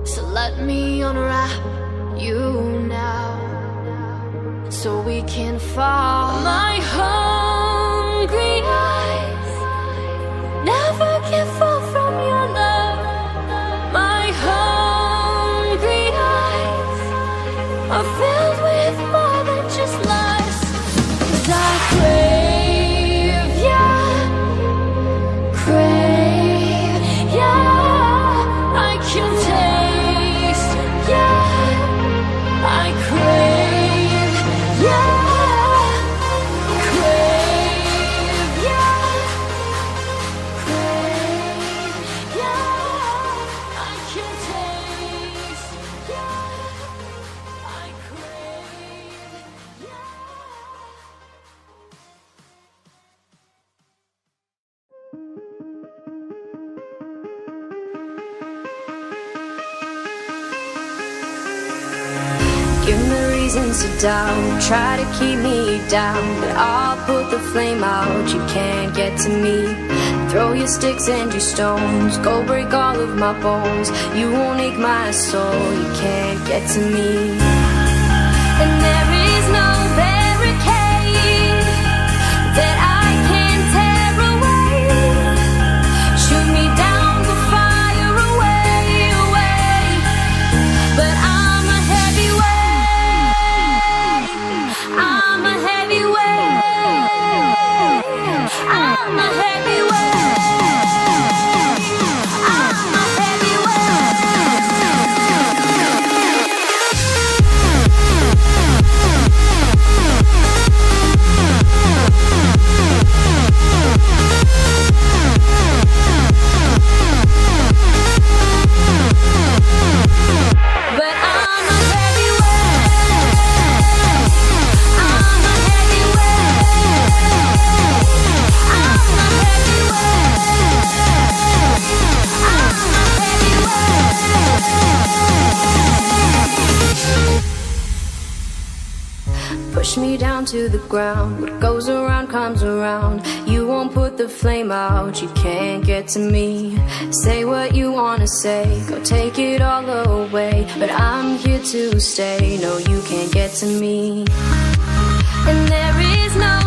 So let me unwrap you now, so we can fall. My hungry eyes never can fall from your love. My hungry eyes are filled with more than just lust. 'Cause I crave ya, crave ya. I can taste ya. I crave ya, crave ya, crave ya. I can taste ya. I crave ya. Give me reasons to doubt, try to keep me down, but I'll put the flame out, you can't get to me. Throw your sticks and your stones, go break all of my bones. You won't ache my soul, you can't get to me. And there is no barricade that I can tear away. Shoot me down to fire away, away. But I'm a heavyweight, I'm a heavyweight, I'm a heavyweight, I'm a push me down to the ground. What goes around comes around. You won't put the flame out, you can't get to me. Say what you wanna say, go take it all away. But I'm here to stay, no, you can't get to me. And there is no